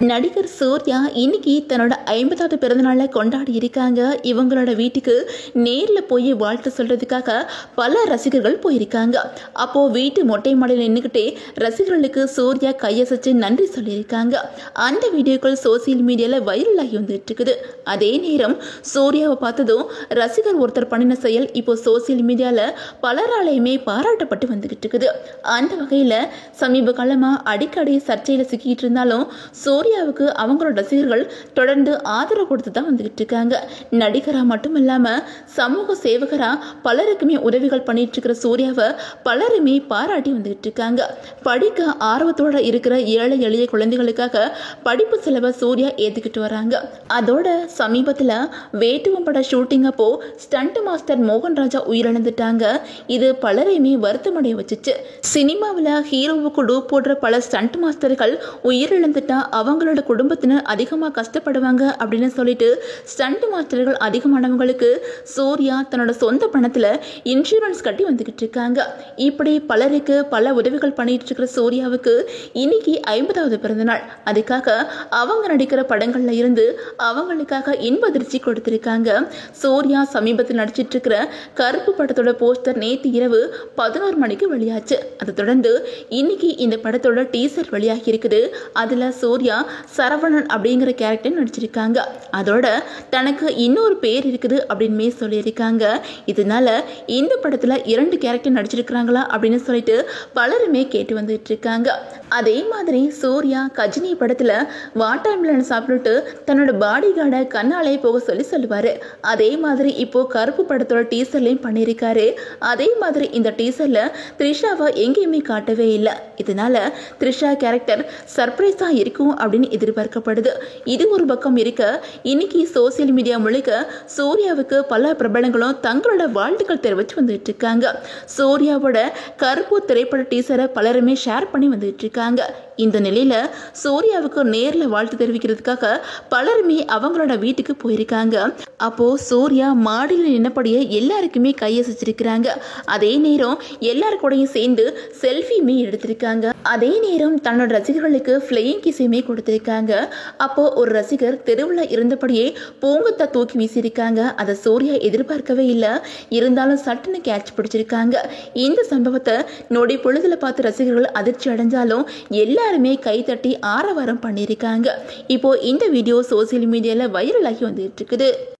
நடிகர் சூர்யா இன்னைக்கு தன்னோட 50வது பிறந்தநாளை கொண்டாடி இருக்காங்க. இவங்களோட வீட்டுக்கு நேரில் போய் வாழ்த்து சொல்றதுக்காக பல ரசிகர்கள் போயிருக்காங்க. அப்போ வீட்டு மொட்டை மாடியில் நின்றுக்கிட்டே ரசிகர்களுக்கு சூர்யா கையசைச்சு நன்றி சொல்லியிருக்காங்க. அந்த வீடியோக்கள் சோசியல் மீடியாவில் வைரல் ஆகி வந்துட்டு இருக்குது. அதே நேரம் சூர்யாவை பார்த்ததும் ரசிகர் ஒருத்தர் பண்ணின செயல் இப்போ சோசியல் மீடியாவில் பலராலையுமே பாராட்டப்பட்டு வந்துகிட்டு இருக்குது. அந்த வகையில் சமீப காலமாக அடிக்கடி சர்ச்சையில் சிக்கிட்டு இருந்தாலும் சூர்யாவுக்கு அவங்களோட ரசிகர்கள் தொடர்ந்து ஆதரவு கொடுத்து தான் வந்துகிட்டு இருக்காங்க. நடிகரா மட்டும் இல்லாம சமூக சேவகரா பலருக்குமே உதவிகள் பண்ணிட்டு இருக்கிற சூர்யாவை பலருமே பாராட்டி வந்துகிட்டு இருக்காங்க. படிக்க ஆர்வத்தோட இருக்கிற ஏழை எளிய குழந்தைகளுக்காக படிப்பு செலவை சூர்யா ஏத்துக்கிட்டு வராங்க. அதோட சமீபத்தில் வேட்டுவம் பட ஷூட்டிங் அப்போ ஸ்டண்ட் மாஸ்டர் மோகன்ராஜா உயிரிழந்துட்டாங்க. இது பலரையுமே வருத்தமடைய வச்சுச்சு. சினிமாவில் ஹீரோவுக்கு டூப் போடுற பல ஸ்டண்ட் மாஸ்டர்கள் உயிரிழந்துட்டா அவங்களோட குடும்பத்தினர் அதிகமாக கஷ்டப்படுவாங்க அப்படின்னு சொல்லிட்டு ஸ்டண்ட் மாஸ்டர்கள் அதிகமானவங்களுக்கு சூர்யா தன்னோட சொந்த பணத்தில் இன்சூரன்ஸ் கட்டி வந்துகிட்டு இருக்காங்க. இப்படி பலருக்கு பல உதவிகள் பண்ணிட்டு இருக்கிற சூர்யாவுக்கு இன்னைக்கு 50வது பிறந்தநாள். அதுக்காக அவங்க நடிக்கிற படங்கள்ல இருந்து அவங்களுக்காக இன்ப அதிர்ச்சி கொடுத்திருக்காங்க. சூர்யா சமீபத்தில் நடிச்சிட்டு இருக்கிற கருப்பு படத்தோட போஸ்டர் நேற்று இரவு 11 மணிக்கு வெளியாச்சு. அதை தொடர்ந்து இன்னைக்கு இந்த படத்தோட டீசர் வெளியாகி இருக்குது. அதுல சூர்யா சரவணன் அப்படிங்கிற கேரக்டர் நடிச்சிருக்காங்க. அதோட தனக்கு இன்னொரு பேர் இருக்குது அப்படின்னு சொல்லியிருக்காங்க. இதனால இந்த படத்துல 2 கேரக்டர் நடிச்சிருக்காங்களா அப்படின்னு சொல்லிட்டு பலருமே கேட்டு வந்துட்டு இருக்காங்க. அதே மாதிரி சூர்யா கஜினி படத்துல வாட்டர்மெலன் சாப்பிட்டு தன்னோட பாடி கார்டை கண்ணாலே போக சொல்லுவாரு. அதே மாதிரி இப்போ கருப்பு படத்தோட டீசர்லையும் பண்ணியிருக்காரு. அதே மாதிரி இந்த டீசர்ல த்ரிஷாவை எங்கேயுமே காட்டவே இல்லை. இதனால த்ரிஷா கேரக்டர் சர்ப்ரைஸா இருக்கும் அப்படின்னு எதிர்பார்க்கப்படுது. இது ஒரு பக்கம் இருக்க, இன்னைக்கு சோசியல் மீடியா முழுக்க சூர்யாவுக்கு பல பிரபலங்களும் தங்களோட வாழ்த்துக்கள் தெரிவிச்சு வந்துட்டு இருக்காங்க. சூர்யாவோட கருப்பு திரைப்பட டீசரை பலருமே ஷேர் பண்ணி வந்துட்டு இருக்காங்க. இந்த நிலையில சூர்யாவுக்கு நேரில் வாழ்த்து தெரிவிக்கிறதுக்காக பலருமே அவங்களோட வீட்டுக்கு போயிருக்காங்க. அப்போ சூர்யா மாடியில் நின்னபடியே எல்லாருக்குமே கையசைச்சிருக்கிறாங்க. அதே நேரம் எல்லாரு கூடயும் சேர்ந்து செல்ஃபியுமே எடுத்திருக்காங்க. அதே நேரம் தன்னோட ரசிகர்களுக்கு ஃப்ளையிங் கிஸ்ஸுமே கொடுத்திருக்காங்க. அப்போ ஒரு ரசிகர் தெருவில் இருந்தபடியே பூங்கத்தை தூக்கி வீசியிருக்காங்க. அதை சூர்யா எதிர்பார்க்கவே இல்லை. இருந்தாலும் சட்டுன்னு கேட்ச் பிடிச்சிருக்காங்க. இந்த சம்பவத்தை நொடி பொழுதுல பார்த்து ரசிகர்கள் அதிர்ச்சி அடைஞ்சாலும் எல்லாருமே கைத்தட்டி ஆரவாரம் பண்ணியிருக்காங்க. இப்போ இந்த வீடியோ சோசியல் மீடியாவில் வைரல் ஆகி வந்துட்டு இருக்குது.